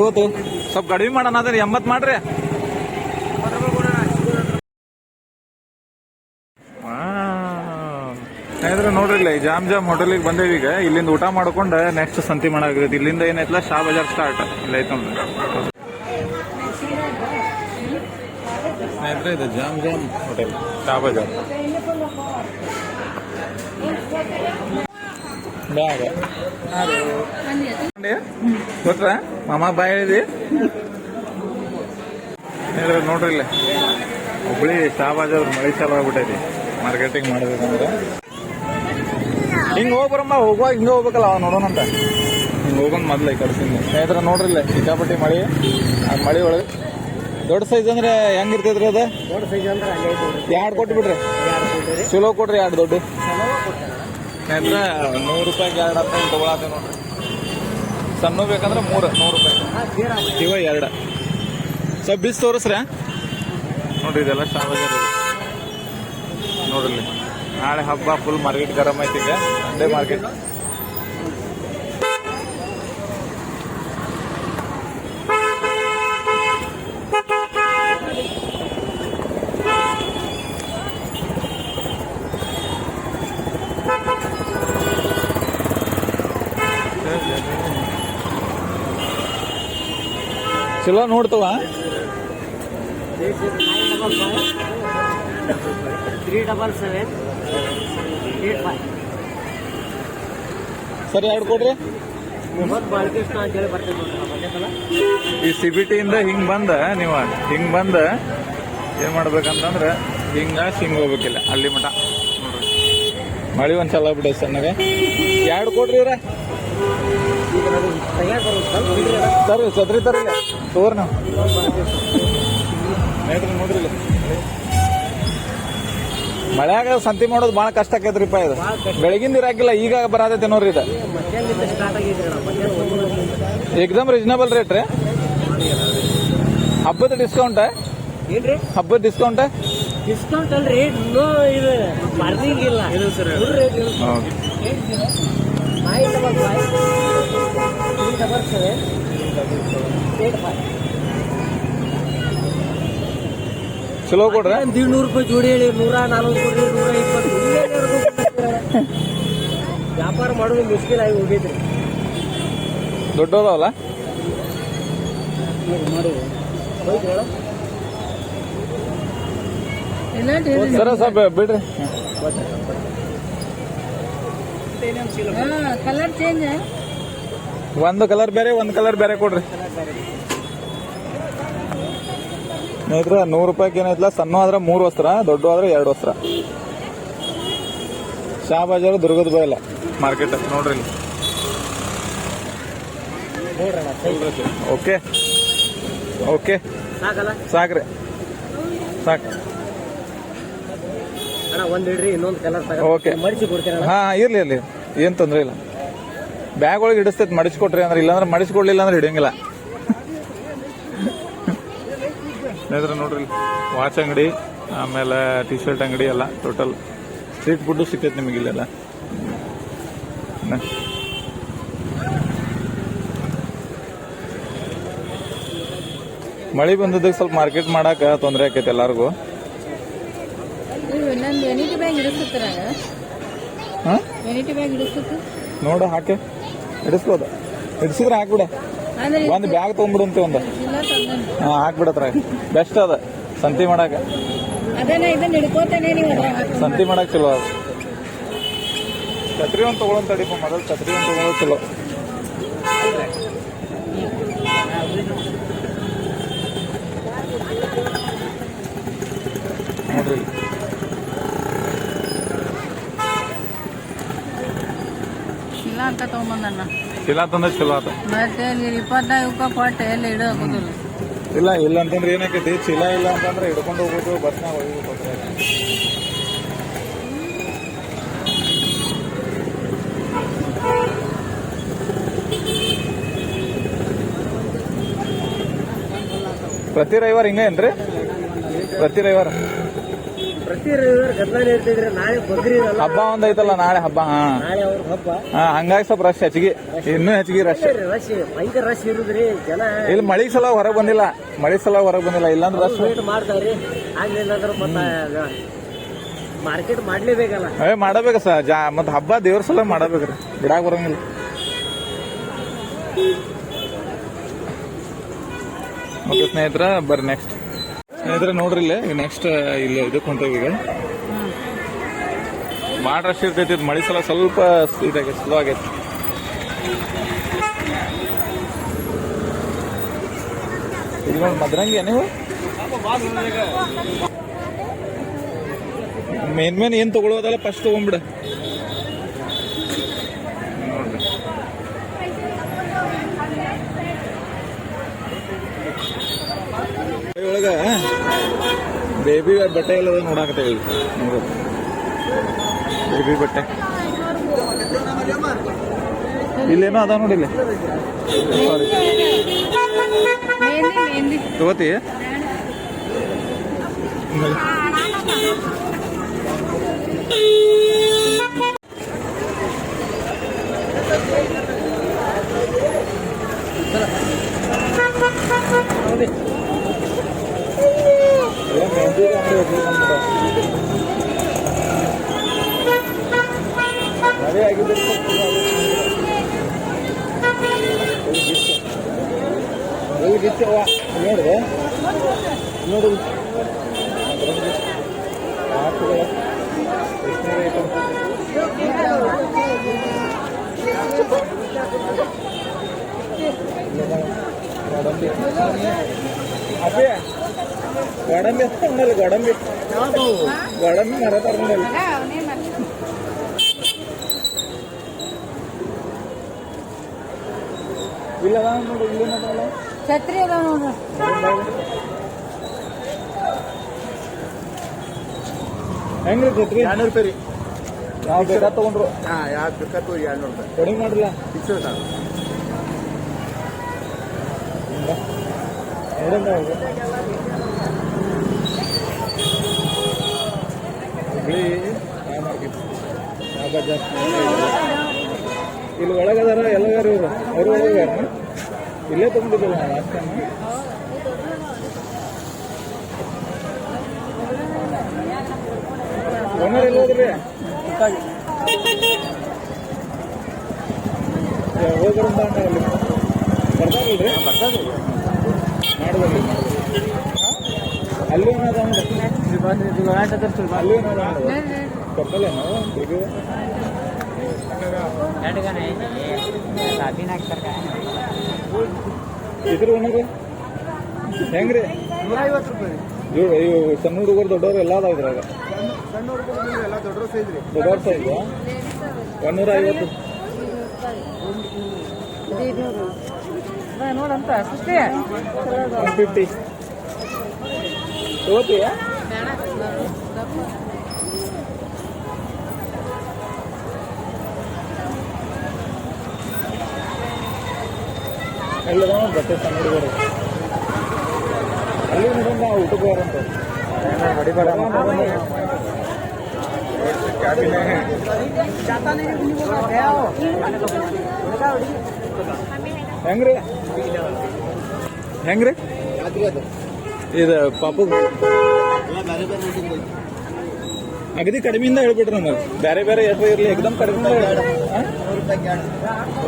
ತಗೋತು ಸ್ವಲ್ಪ ಕಡಿಮೆ ಮಾಡೋಣ ಅದ್ರಿ 80 ಮಾಡ್ರಿ. ಇದ್ರೆ ನೋಡ್ರಿ ಇಲ್ಲ ಜಾಮ್ ಹೋಟೆಲಿಗೆ ಬಂದೇವಿ. ಈಗ ಇಲ್ಲಿಂದ ಊಟ ಮಾಡ್ಕೊಂಡು ನೆಕ್ಸ್ಟ್ ಸಂತಿ ಮಾಡಾಕೈತಿ. ಇಲ್ಲಿಂದ ಏನೈತಲ್ಲ ಶಾ ಬಜಾರ್ ಸ್ಟಾರ್ಟ್ ಇಲ್ಲ ಐತ ನೋಡ್ರಿ ಸ್ನೇಹಿತರೆ. ಇದು ಜಾಮ್ ಹೋಟೆಲ್ ಶಾ ಬಜಾರ್ ಬ್ಯಾಗ ಗೊತ್ತ ಮಾಮ ಬಾಯ್ ಹೇಳಿದಿ ನೋಡ್ರಿ ಇಲ್ಲ ಹುಬ್ಳಿ ಶಾ ಬಜಾರ್ ಮಳೆ ಚಾಲು ಆಗ್ಬಿಟ್ಟೈತಿ. ಮಾರ್ಕೆಟಿಂಗ್ ಮಾಡಬೇಕಂದ್ರೆ ಹಿಂಗೆ ಹೋಗ್ಬರಮ್ಮ. ಹೋಗುವಾಗ ಹಿಂಗೆ ಹೋಗ್ಬೇಕಲ್ಲ ಅವ ನೋಡೋಣಂತ. ಹಿಂಗೆ ಹೋಗೋಣ ಮೊದ್ಲು ಈ ಕಡೆ ಸ್ನೇಹಿತರ ನೋಡ್ರಿ ಇಲ್ಲ ಸಿಕ್ಕಾಪಟ್ಟಿ ಮಳೆ. ಆ ಮಳೆ ಒಳಗೆ ದೊಡ್ಡ ಸೈಜ್ ಅಂದ್ರೆ ಹೆಂಗಿರ್ತೈತ್ರಿ ಅದ? ದೊಡ್ಡ ಸೈಜ್ ಅಂದ್ರೆ 2 ಕೊಟ್ಟು ಬಿಡ್ರಿ. ಚಲೋ ಕೊಡ್ರಿ 2 ದೊಡ್ಡ ಸ್ನೇಹಿತರ. 100 ರೂಪಾಯಿಗೆ 2 ಅಂತ ತಗೊಳತ್ತೆ ನೋಡ್ರಿ. ಸಣ್ಣ ಬೇಕಂದ್ರೆ 100 ರೂಪಾಯಿ. ಇವ 2 ಸ್ವಲ್ಪ ಬಿಸ್ ತೋರಿಸ್ರ ನೋಡ್ರಿ. ಇದೆಲ್ಲ ಶಾ ಬಜಾರ್ ನೋಡ್ರಿ. ನಾಳೆ ಹಬ್ಬ ಫುಲ್ ಮಾರ್ಕೆಟ್ ಗರಂ ಐತಿ. ಈಗ ಸಂಡೇ ಮಾರ್ಕೆಟ್. ಚಲೋ ನೋಡ್ತವ. 37785. ಸರಿ 2 ಕೊಡ್ರಿ. ಈ CBT ಇಂದ ಹಿಂಗ್ ಬಂದ ನೀವು ಹಿಂಗ್ ಬಂದ ಏನ್ ಮಾಡ್ಬೇಕಂತಂದ್ರ ಹಿಂಗ ಹೋಗ್ಬೇಕಿಲ್ಲ ಅಲ್ಲಿ ಮಠ ನೋಡ್ರಿ. ಮಳಿ ಒಂದ್ ಚಲ ಬಿಡ ಸಣ್ಣಗೆ. 2 ಕೊಡ್ರಿ ಇವ್ರ. ಸರಿ ಸದ್ರಿ ತರಿಲ್ಲ ತೋರ್ ನಾವು ನೋಡ್ರಿ. ಮಳ್ಯಾಗ ಸಂತಿ ಮಾಡೋದು ಭಾಳ ಕಷ್ಟ ಆಕೈತ್ರಿಪ್ಪ. ಇದು ಬೆಳಗಿಂದ ಇರಾಕಿಲ್ಲ, ಈಗ ಬರತೈತಿ ನೋಡ್ರಿ. ಇದು ಏಕ್ದಮ್ ರೀಸನಬಲ್ ರೇಟ್ ರೀ. ಹಬ್ಬದ ಡಿಸ್ಕೌಂಟ್ ಏನ್ರಿ? ಹಬ್ಬದ ಡಿಸ್ಕೌಂಟ್ ಅಲ್ರಿ. ಇನ್ನೂ ಇದು ಮಾರ್ನಿಂಗ್ ಇಲ್ಲ. ಚಲೋ ಕೊಡ್ರಿ. 100 ರೂಪಾಯಿ ಜೋಡಿ ಹೇಳಿ 140 ಕೊಡ್ರಿ, 120. ವ್ಯಾಪಾರ ಮಾಡೋದು ಮುಷ್ಕಿಲ್ ಆಗಿ ಹೋಗೈತ್ರಿ. ದೊಡ್ಡದವಲ್ಲ ಸರ ಸ್ವಲ್ಪ ಬಿಡ್ರಿ. Colour change. ಒಂದು ಕಲರ್ ಬೇರೆ ಒಂದು ಕಲರ್ ಬೇರೆ ಕೊಡ್ರಿ. ಸ್ನೇಹಿತರೆ 100 ರೂಪಾಯಿಗೆ ಏನೈತಲ್ಲ. ಸಣ್ಣ ಆದ್ರೆ 3 ವಸ್ತ್ರ, ದೊಡ್ಡ ಆದ್ರೆ 2 ವಸ್ತ್ರ. ಶಾ ಬಜಾರ್ ದುರ್ಗದ ಬಯಲ ಮಾರ್ಕೆಟ್ ನೋಡ್ರಿ. ಓಕೆ ಓಕೆ ಸಾಕ್ರಿ ಸಾಕು. ಓಕೆ ಹಾ ಇರ್ಲಿ ಏನ್ ತೊಂದ್ರೆ ಇಲ್ಲ. ಬ್ಯಾಗ್ ಒಳಗೆ ಹಿಡಿಸ್ತೈತಿ ಮಡಿಸ್ಕೊಟ್ರಿ ಅಂದ್ರೆ. ಇಲ್ಲಾಂದ್ರೆ ಮಡಿಸ್ಕೊಡ್ಲಿಲ್ಲ ಅಂದ್ರೆ ಹಿಡಿಯಂಗಿಲ್ಲ. ಸ್ನೇಹಿತರೆ ನೋಡ್ರಿ ವಾಚ್ ಅಂಗಡಿ ಆಮೇಲೆ ಟಿ ಶರ್ಟ್ ಅಂಗಡಿ ಎಲ್ಲ ಟೋಟಲ್ ಸ್ಟ್ರೀಟ್ ಫುಡ್ ಸಿಕ್ಕೈತಿ ನಿಮಗೆ ಇಲ್ಲೆಲ್ಲ. ಮಳಿ ಬಂದದಕ್ಕೆ ಸ್ವಲ್ಪ ಮಾರ್ಕೆಟ್ ಮಾಡಾಕ ತೊಂದರೆ ಆಕೈತಿ ಎಲ್ಲಾರ್ಗು. ನೋಡ ಹಾಕಿ ಹಿಡಿಸ್ಬೋದು. ಹಿಡಿಸಿದ್ರೆ ಹಾಕ್ಬಿಡ. ಒಂದ್ ಬ್ಯಾಗ್ ತಗೊಂಡ್ಬಿಡುಂತೆ ಒಂದು. ಹಾ ಹಾಕ್ಬಿಡತ್ರ ಬೆಸ್ಟ್ ಅದ ಸಂತಿ ಮಾಡಾಕ. ಸಂತಿ ಮಾಡಕ್ ಚಲೋ ಅದ. ಛತ್ರಿ ಒಂದು ತಗೊಳಂತ ತಡಿಪ ಮೊದಲು. ಛತ್ರಿ ಒಂದು ತಗೊಳ್ಳೋದು ಚಲೋ ನೋಡ್ರಿ. ಅಂತ ತಗೊಂಬಂದಣ್ಣ. ಚೀಲ ತಂದ್ರೆ ಚಲೋ ಆತ. ಮತ್ತೆ 25 ಕೊಟ್ಟೆ ಎಲ್ಲ ಇಡೋದಿಲ್ಲ. ಇಲ್ಲ ಅಂತಂದ್ರೆ ಏನಾಕೈತಿ, ಚೀಲ ಇಲ್ಲ ಅಂತಂದ್ರೆ ಹಿಡ್ಕೊಂಡು ಹೋಗ್ಬೋದು. ಬಸ್ನಾಗ ಹೋಗ್ಬೇಕು. ಪ್ರತಿ ರವಿವಾರ ಹಿಂಗ ಏನ್ರಿ? ಪ್ರತಿ ರವಿವಾರ ಪ್ರತಿ ರವಿವಾರ ಗದ್ದಲ ಇರ್ತಿದ್ರೆ ನಾಳೆ ಬಗ್ರಿ ಇರಲ್ಲ. ಹಬ್ಬ ಒಂದ್ ಐತಲ್ಲ ನಾಳೆ ಹಬ್ಬ. ನಾಳೆ ಅವ್ರ ಹಬ್ಬ. ಹಂಗಾಗಿ ಸ್ವಲ್ಪ ರಶ್ ಹೆಚ್ಚಿಗೆ, ಇನ್ನೂ ಹೆಚ್ಚಿಗೆ ರಶ್. ರಶ್ ಭಯಂಕರ ರಶ್ ಇರುದ್ರಿ ಜನ. ಇಲ್ಲಿ ಮಳಿ ಸಲ ಹೊರಗೆ ಬಂದಿಲ್ಲ, ಇಲ್ಲಾಂದ್ರೆ ರಶ್ ವೇಟ್ ಮಾಡ್ತಾವ್ರಿ. ಆಗ್ಲಿಲ್ಲ ಅಂದ್ರೆ ಮತ್ತೆ ಮಾರ್ಕೆಟ್ ಮಾಡ್ಲೇಬೇಕಲ್ಲ. ಮಾಡಬೇಕು ಸರ್. ಮತ್ತೆ ಹಬ್ಬ ದೇವ್ರ ಸಲ ಮಾಡಬೇಕ್ರಿ, ಬಿಡಾಕ್ ಬರಂಗಿಲ್ಲ. ಓಕೆ ಸ್ನೇಹಿತರ, ಬರ್ರಿ ನೆಕ್ಸ್ಟ್ ಸ್ನೇಹಿತರೆ ನೋಡ್ರಿ ಇಲ್ಲಿ ನೆಕ್ಸ್ಟ್ ಇಲ್ಲಿ ಇದಕ್ಕೆ ಹೊಂಟೇವಿ. ಈಗ ಭಾಳ ರಶ್ ಇರ್ತೈತಿ. ಮಳಿ ಸಲ ಸ್ವಲ್ಪ ಇದಾಗೈತಿ, ಸ್ಲೋ ಆಗೈತಿ. ಇಲ್ಲಿ ನೋಡಿ ಮದ್ರಂಗಿ ನೀವು ಮೇನ್ ಏನ್ ತಗೊಳ್ಳೋದಲ್ಲ ಫಸ್ಟ್ ತಗೊಂಡ್ಬಿಡ. ನೋಡ್ರಿ ಒಳಗ ಬೇಬಿ ಬಟ್ಟೆ ಎಲ್ಲ ನೋಡಾಕತ್ತೇವೆ. ಬೇಬಿ ಬಟ್ಟೆ ಇಲ್ಲೇನೋ ಅದ ನೋಡಿ. ಇಲ್ಲಿ ತಗೋತಿ ಅದೇ ಆಗಿದ್ದ ನೋಡಿದೆ ನೋಡಿ ಅದೇ ಗೋಡಂಬಿ ಅಂತ ಉಂಡಲ್ಲ. ಗೋಡಂಬಿ ಮರ ತಗೊಂಡಲ್ಲ. ಇಲ್ಲ ನೋಡು, ಇಲ್ಲೇನಲ್ಲ ಛತ್ರಿ ಅದಾವ ನೋಡ್ರಿ. ಹೆಂಗ್ರಿ ಛತ್ರಿ? 200 ರೂಪಾಯಿ ರೀ. ಯಾವ ಬೇಕಾ ತಗೊಂಡ್ರು? ಯಾವ್ದು ಬೇಕಾದ್ರು 200 ರೂಪಾಯಿ ಕಡಿಮೆ ಮಾಡಿಲ್ಲ. ಫಿಕ್ಸ್ ಅದ. ಹುಬ್ಳಿ ಮಾರ್ಕೆಟ್ ಜಾಸ್ತಿ. ಇಲ್ಲಿ ಒಳಗದಾರ ಎಲ್ಲಗಾರ ಇವರು, ಅವರು ಒಳಗಾರ ಇಲ್ಲೇ ತಗೊಂಡಿದ್ದಲ್ಲ ನಾವು ಲಾಸ್ಟ್ ಟೈಮ್. ಓನರ್ ಎಲ್ಲ ಹೋದ್ರಿ? ಹೋಗ್ಬರಂತ ಅಲ್ಲಿ ಬರ್ತಾರಲ್ರಿ? ಮಾಡಿದ್ರಿ ಅಲ್ಲಿ ಅದ ಅಲ್ಲಿ ಕೊಟ್ಟಲೇನು ಈಗ ಇದ್ರ ಓನರ್ ಹೆಂಗ್ರಿ? 150 ರೂಪಾಯಿ. ಇವು ಸಣ್ಣ ಹುಡುಗರು ದೊಡ್ಡವ್ರು ಎಲ್ಲ ಅದಾವ ಇದ್ರಾಗ. ಸಣ್ಣ ಹುಡುಗರು ಎಲ್ಲ ದೊಡ್ಡವ್ರ ಸೈಜ್ ರೀ. ದೊಡ್ಡವ್ರ ಸೈಜ್ 150. ನೋಡಂತ 150 ತಗೋತೀಯ? ಎಲ್ಲ ಬಟ್ಟೆ ಸಣ್ಣ ಹುಡುಗರು ಅಲ್ಲಿ ನೋಡೋಣ. ಊಟಕ್ಕೆ ಬರಂತ ಹೊಡಿಬೇಡ ಹೆಂಗ್ರಿ? ಹೆಂಗ್ರಿ ಇದು ಪಾಪು ಅಗದಿ ಕಡಿಮೆಯಿಂದ ಹೇಳ್ಬಿಟ್ರಿ ನಮಗೆ. ಬೇರೆ ಬೇರೆ ಹೆಸರು ಇರಲಿ, ಎಕ್ದಮ್ ಕಡಿಮೆ 100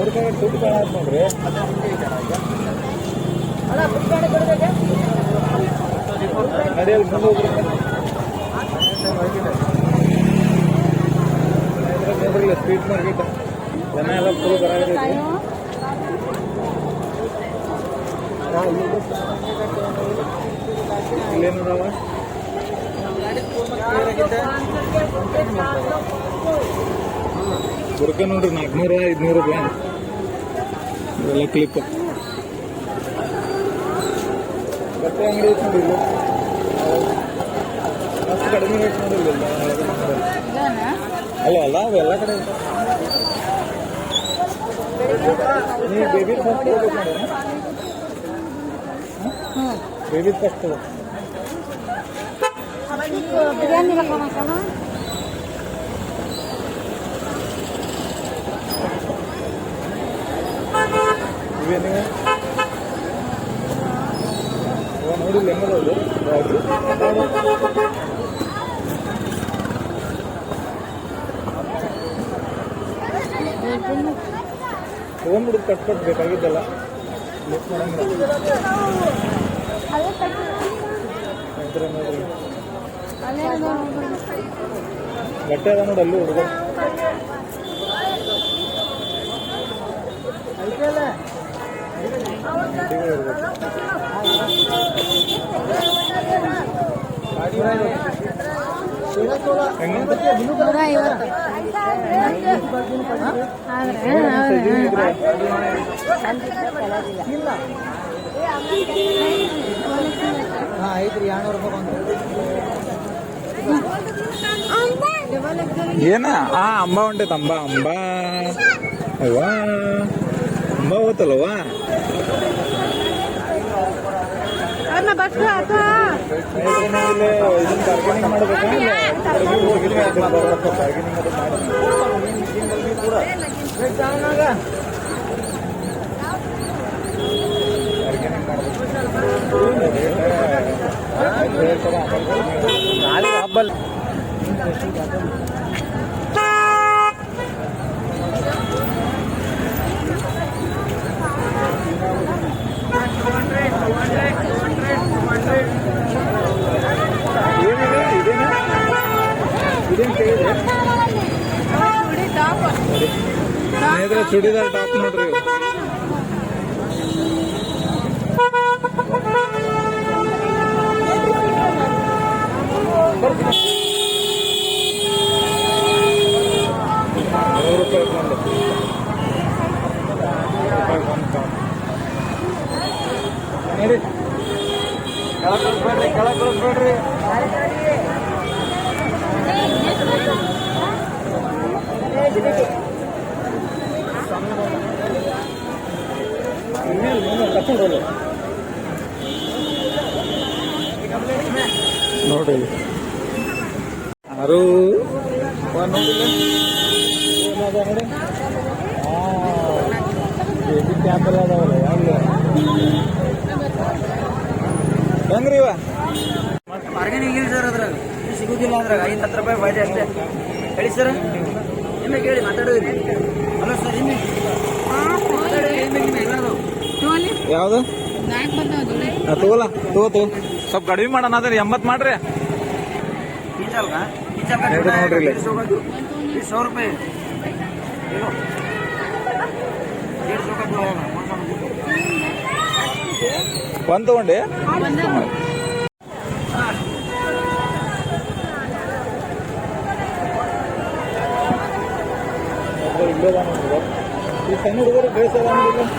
ರೂಪಾಯಿ ದುಡ್ಡು ಕಾಣ ನೋಡ್ರಿ. ನಡಿಯಲ್ಲಿ ಮುಂದೆ ಹೋಗ್ರಿ. ನೋಡ್ರಿ ಸ್ಟ್ರೀಟ್ ಮಾರ್ಕೆಟ್ ಜನ ಎಲ್ಲ ಫುಲ್ ಬರಾಗೈತಿ. ಇಲ್ಲೇನದಾವ ಬುರ್ಕ ನೋಡ್ರಿ 400 500 ರೂಪಾಯಿ ಇವೆಲ್ಲ ಕ್ಲಿಪ್. ಬಟ್ಟೆ ಅಂಗಡಿ ಐತೆ ನೋಡಿ, ಇಲ್ಲಿ ಅಷ್ಟು ಕಡಿಮೆ ರೇಟ್ ನೋಡಿಲ್ಲ. ಅಲ್ಲ ಅವೆಲ್ಲ ಕಡೆ ನೀವು ಬೇಬಿ ಫಸ್ಟ್ ಹೋಗ್ಬೇಕು ನೋಡಿ. ಬೇಬಿ ಫಸ್ಟ್ बिरयानी रखना खाना ಇವೇನಿವೆ ನೋಡಿಲ್ಲ ಹೆಂಗದೌದು ತೊಗೊಂಡ್ಬಿಡುದು ಕಟ್ಕೊಟ್ ಬೇಕಾಗಿದ್ದಲ್ಲ ಲೇಟ್ ಮಾಡಂಗಿಲ್ಲ ನಂತರ ನೋಡ್ರಿ ಬಟ್ಟೆ ಅದ ನೋಡಿ ಅಲ್ಲಿ ಹುಡುಗ ಐತ್ರಿ 200 ರೂಪಾಯಿ ಏನ ಅಂಬ ಹೊಂಟೈತೆ ಅಂಬ ಅವ್ವಾ ಅಂಬ ಹೋತಲ್ವಾ ಅದನ್ನ ಬಸ್ಸು ಅಥವಾ ಇದನ್ನ ಬಾರ್ಗೇನಿಂಗ್ ಮಾಡ್ಬೇಕಾ ನಾಳೆ ಹಬ್ಬಲ್ ಸ್ನೇಹಿತರೆ ಚೂಡಿದಾರ್ ಟಾಪ್ ನೋಡ್ರಿ ಇವು. ನೋಡಿ ಕೆಳಗೆ ಕಳಿಸ್ಬೇಡ್ರಿ ನೋಡಿ ಯಾರು ನೋಡಿಲ್ಲ ನೋಡಿ ಬೇಬಿ ಕ್ಯಾಪ್ ಎಲ್ಲ ಅದಾವಲ್ಲ ಯಾವ್ದು ಹೆಂಗ್ರಿ ಇವ ಬಾರ್ಗೇನಿಂಗ್ ಇಲ್ಲ ಸರ್ ಅದ್ರಾಗ ಸಿಗುದಿಲ್ಲ ಅದ್ರಾಗ 5-10 ರೂಪಾಯಿ ಫಾಯ್ದೆ ಅಷ್ಟೇ ಹೇಳಿ ಸರ್ ನಿಮಗೆ ಕೇಳಿ ಮಾತಾಡೋದ್ರಿ ಹಲೋ ಸರ್ ಯಾವ್ದು ತಗೋಲ್ಲ ತಗೋ ಸ್ವಲ್ಪ ಕಡಿಮೆ ಮಾಡೋಣ ಅದ್ರ 80 ಮಾಡ್ರಿ ನೋಡ್ರಿ ಇಲ್ಲಿ 100 ರೂಪಾಯಿ ಒಂದ್ ತಗೊಂಡೆ ಈ ಸಣ್ಣ ಹುಡುಗರು ಬೇಸದ ನೂರು ರೂಪಾಯಿ